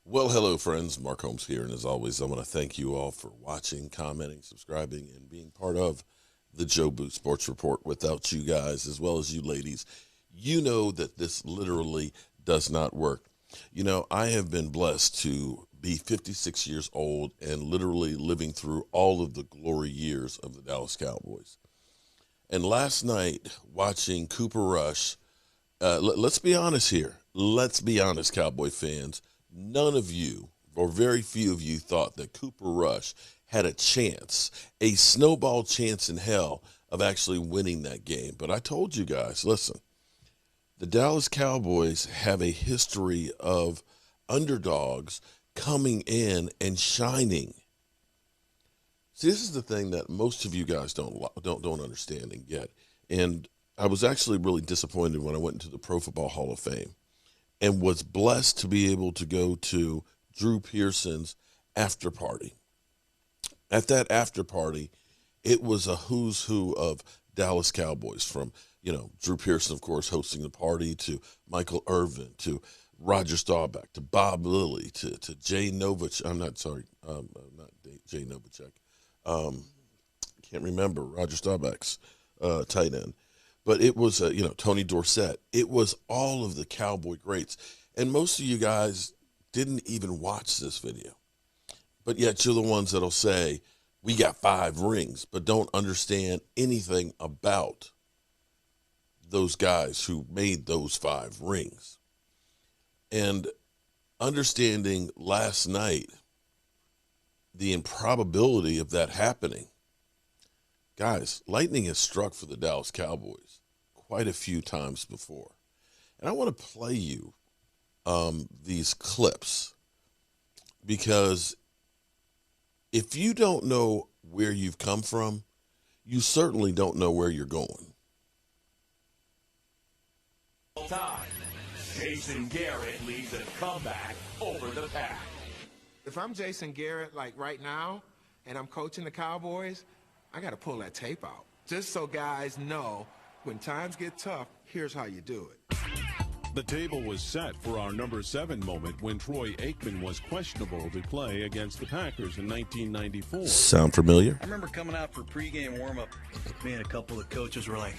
Well, hello, friends. Mark Holmes here, and as always, I want to thank you all for watching, commenting, subscribing, and being part of the Joe Boot Sports Report. Without you guys, as well as you ladies, you know that this literally does not work. You know, I have been blessed to be 56 years old and literally living through all of the glory years of the Dallas Cowboys. And last night, watching Cooper Rush, let's be honest here. Let's be honest, Cowboy fans. None of you, or very few of you, thought that Cooper Rush had a chance, a snowball chance in hell of actually winning that game. But I told you guys, listen, the Dallas Cowboys have a history of underdogs coming in and shining. See, this is the thing that most of you guys don't understand and get. And I was actually really disappointed when I went into the Pro Football Hall of Fame and was blessed to be able to go to Drew Pearson's after party. At that after party, it was a who's who of Dallas Cowboys, from, Drew Pearson, of course, hosting the party, to Michael Irvin, to Roger Staubach, to Bob Lilly, to Jay Novacek. Not Jay Novacek. Can't remember Roger Staubach's tight end. But it was, Tony Dorsett. It was all of the Cowboy greats. And most of you guys didn't even watch this video. But yet you're the ones that'll say, we got 5 rings, but don't understand anything about those guys who made those 5 rings. And understanding last night the improbability of that happening. Guys, lightning has struck for the Dallas Cowboys quite a few times before. And I want to play you these clips, because if you don't know where you've come from, you certainly don't know where you're going. Time. Jason Garrett leads a comeback over the Pack. If I'm Jason Garrett, like right now, and I'm coaching the Cowboys, I got to pull that tape out. Just so guys know, when times get tough, here's how you do it. The table was set for our number 7 moment when Troy Aikman was questionable to play against the Packers in 1994. Sound familiar? I remember coming out for pregame warm-up. Me and a couple of coaches were like,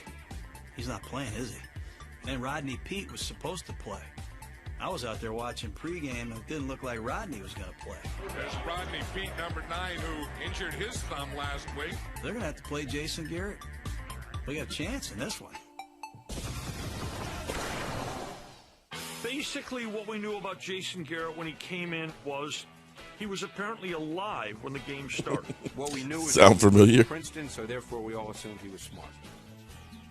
he's not playing, is he? And then Rodney Peete was supposed to play. I was out there watching pregame, and it didn't look like Rodney was going to play. There's Rodney Peete, number 9, who injured his thumb last week. They're going to have to play Jason Garrett. We got a chance in this one. Basically, what we knew about Jason Garrett when he came in was he was apparently alive when the game started. What we knew was Sound familiar? Princeton, so therefore we all assumed he was smart.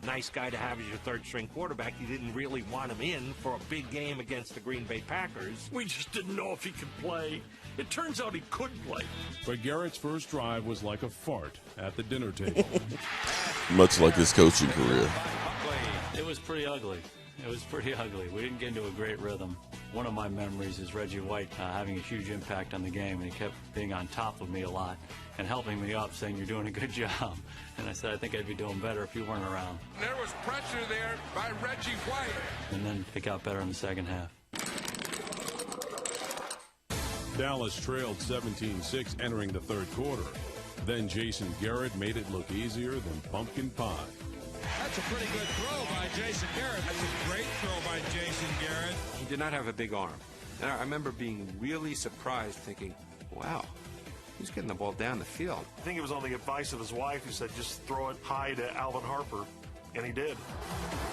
Nice guy to have as your third-string quarterback. You didn't really want him in for a big game against the Green Bay Packers. We just didn't know if he could play. It turns out he could play. But Garrett's first drive was like a fart at the dinner table. Much like his coaching career. It was pretty ugly. It was pretty ugly. We didn't get into a great rhythm. One of my memories is Reggie White having a huge impact on the game, and he kept being on top of me a lot and helping me up, saying, you're doing a good job. And I said, I think I'd be doing better if you weren't around. There was pressure there by Reggie White. And then it got better in the second half. Dallas trailed 17-6 entering the third quarter. Then Jason Garrett made it look easier than pumpkin pie. That's a pretty good throw by Jason Garrett. That's a great throw by Jason Garrett. He did not have a big arm. And I remember being really surprised, thinking, wow, he's getting the ball down the field. I think it was on the advice of his wife who said, just throw it high to Alvin Harper. And he did.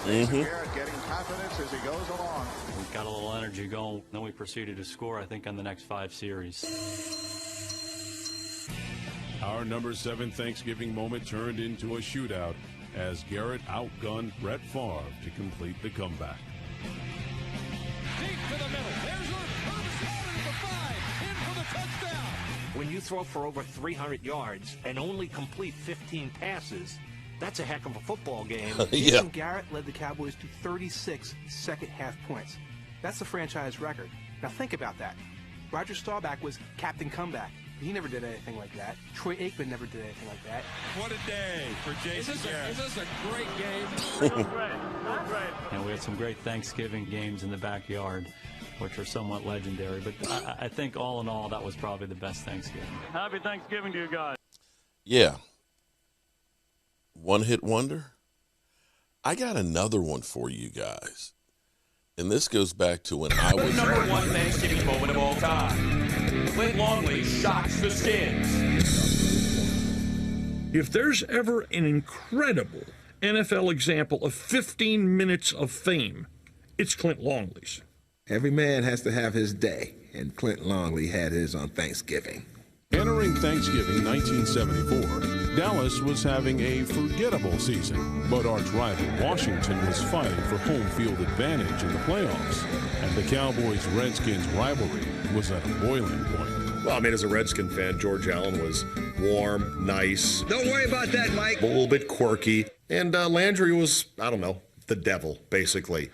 Jason Garrett getting confidence as he goes along. We got a little energy going. Then we proceeded to score, I think, on the next 5 series. Our number 7 Thanksgiving moment turned into a shootout as Garrett outgunned Brett Favre to complete the comeback. Deep to the middle. There's the 5. In for the touchdown. When you throw for over 300 yards and only complete 15 passes, that's a heck of a football game. Jason Garrett led the Cowboys to 36 second-half points. That's the franchise record. Now think about that. Roger Staubach was captain comeback. He never did anything like that. Troy Aikman never did anything like that. What a day for Jason Garrett. Is this a great game? And we had some great Thanksgiving games in the backyard. which are somewhat legendary. But I think all in all, that was probably the best Thanksgiving. Happy Thanksgiving to you guys. Yeah. One hit wonder. I got another one for you guys. And this goes back to when I was... Number one Thanksgiving moment of all time. Clint Longley shocks the Skins. If there's ever an incredible NFL example of 15 minutes of fame, it's Clint Longley's. Every man has to have his day, and Clint Longley had his on Thanksgiving. Entering Thanksgiving 1974, Dallas was having a forgettable season, but arch rival Washington was fighting for home field advantage in the playoffs, and the Cowboys-Redskins rivalry was at a boiling point. Well, I mean, as a Redskin fan, George Allen was warm, nice. Don't worry about that, Mike. A little bit quirky. And Landry was, I don't know, the devil, basically.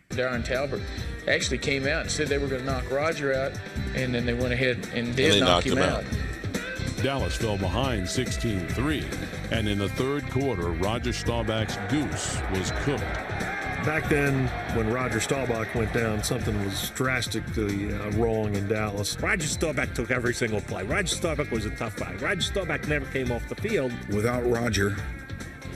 Darren Talbot actually came out and said they were going to knock Roger out, and then they went ahead and did knock him out. Dallas fell behind 16-3, and in the third quarter, Roger Staubach's goose was cooked. Back then, when Roger Staubach went down, something was drastically wrong in Dallas. Roger Staubach took every single play. Roger Staubach was a tough guy. Roger Staubach never came off the field. Without Roger,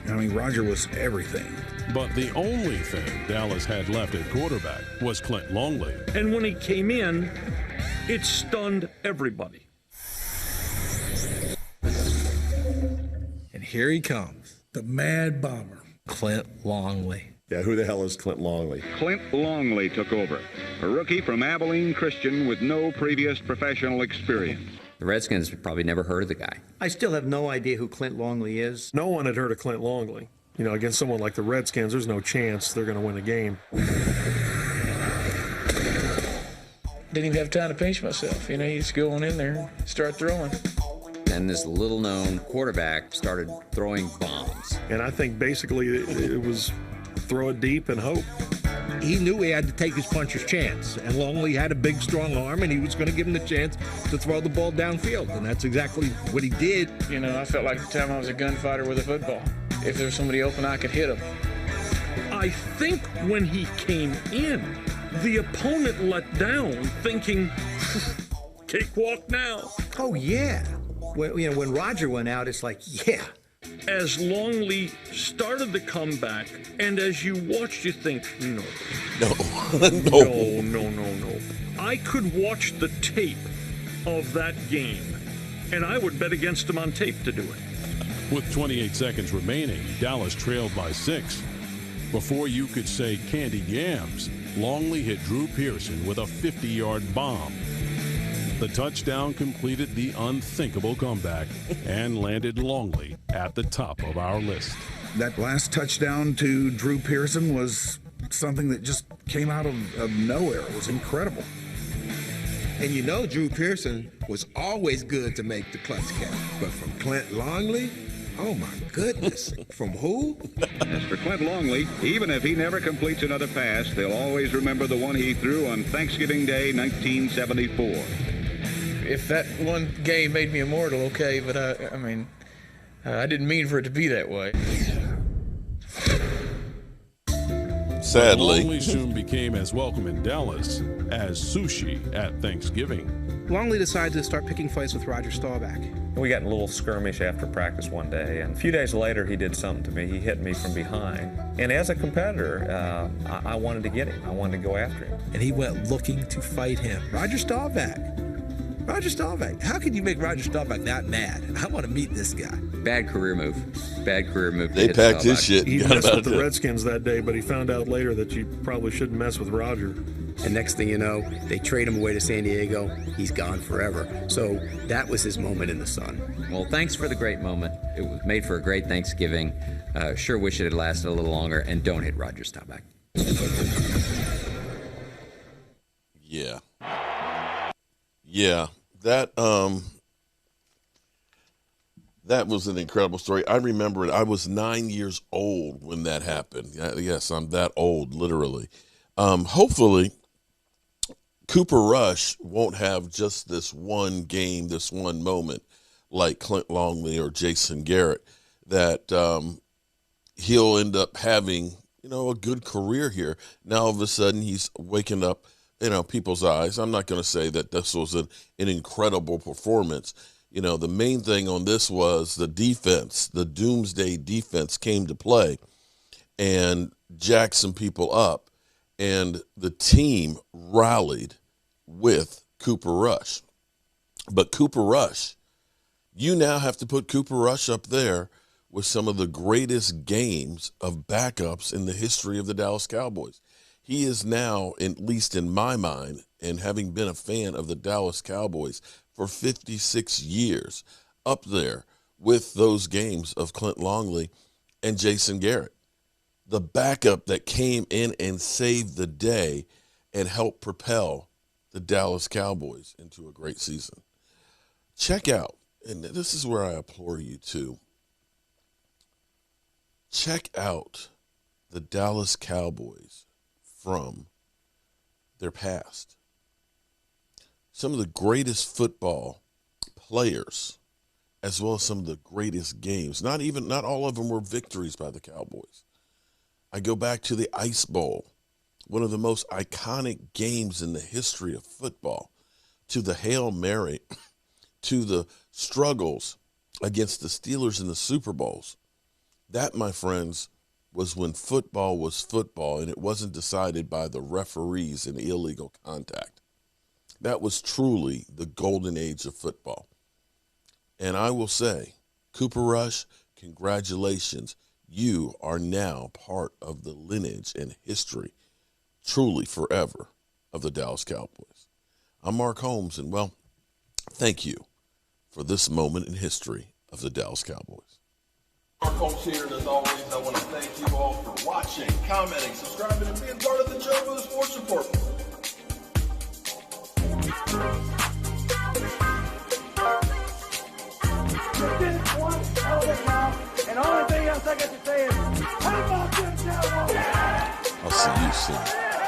I mean, Roger was everything. But the only thing Dallas had left at quarterback was Clint Longley. And when he came in, it stunned everybody. And here he comes, the Mad Bomber, Clint Longley. Yeah, who the hell is Clint Longley? Clint Longley took over, a rookie from Abilene Christian with no previous professional experience. The Redskins probably never heard of the guy. I still have no idea who Clint Longley is. No one had heard of Clint Longley. You know, against someone like the Redskins, there's no chance they're going to win a game. Didn't even have time to pinch myself. You know, you just go on in there and start throwing. And this little-known quarterback started throwing bombs. And I think basically it was throw it deep and hope. He knew he had to take his puncher's chance, and Longley had a big, strong arm, and he was going to give him the chance to throw the ball downfield, and that's exactly what he did. You know, I felt like the time I was a gunfighter with a football. If there was somebody open, I could hit him. I think when he came in, the opponent let down, thinking, cakewalk now. Oh, yeah. When Roger went out, it's like, yeah. As Longley started the comeback, and as you watched, you think, no. No. I could watch the tape of that game, and I would bet against him on tape to do it. With 28 seconds remaining, Dallas trailed by 6. Before you could say candy yams, Longley hit Drew Pearson with a 50-yard bomb. The touchdown completed the unthinkable comeback and landed Longley at the top of our list. That last touchdown to Drew Pearson was something that just came out of nowhere. It was incredible. And you know Drew Pearson was always good to make the clutch catch. But from Clint Longley, oh my goodness. From who? As for Clint Longley, even if he never completes another pass, they'll always remember the one he threw on Thanksgiving Day, 1974. If that one game made me immortal, okay, but I mean, I didn't mean for it to be that way. Sadly. Longley soon became as welcome in Dallas as sushi at Thanksgiving. Longley decided to start picking fights with Roger Staubach. We got in a little skirmish after practice one day, and a few days later he did something to me. He hit me from behind. And as a competitor, I wanted to get him. I wanted to go after him. And he went looking to fight him. Roger Staubach. How could you make Roger Staubach that mad? I want to meet this guy. Bad career move. They packed his shit. He messed with the Redskins that day, but he found out later that you probably shouldn't mess with Roger. And next thing you know, they trade him away to San Diego. He's gone forever. So that was his moment in the sun. Well, thanks for the great moment. It was made for a great Thanksgiving. Sure wish it had lasted a little longer. And don't hit Roger Staubach. Yeah. That was an incredible story. I remember it. I was 9 years old when that happened. Yes, I'm that old, literally. Hopefully, Cooper Rush won't have just this one game, this one moment like Clint Longley or Jason Garrett, that he'll end up having a good career here. Now, all of a sudden, he's waking up, people's eyes. I'm not going to say that this was an incredible performance. The main thing on this was the defense, the doomsday defense came to play and jacked some people up, and the team rallied with Cooper Rush. But Cooper Rush, you now have to put Cooper Rush up there with some of the greatest games of backups in the history of the Dallas Cowboys. He is now, at least in my mind, and having been a fan of the Dallas Cowboys for 56 years, up there with those games of Clint Longley and Jason Garrett. The backup that came in and saved the day and helped propel the Dallas Cowboys into a great season. Check out, and this is where I implore you to, check out the Dallas Cowboys from their past. Some of the greatest football players, as well as some of the greatest games. Not all of them were victories by the Cowboys. I go back to the Ice Bowl, one of the most iconic games in the history of football, to the Hail Mary, to the struggles against the Steelers in the Super Bowls. That, my friends, was when football was football and it wasn't decided by the referees in illegal contact. That was truly the golden age of football. And I will say, Cooper Rush, congratulations. You are now part of the lineage and history, truly forever, of the Dallas Cowboys. I'm Mark Holmes, and, well, thank you for this moment in history of the Dallas Cowboys. Mark Holmes here, and as always, I want to thank you all for watching, commenting, subscribing, and being part of the Joe Boo Sports Report. And the only thing else I got to say is, how about them Cowboys? I'll see you soon.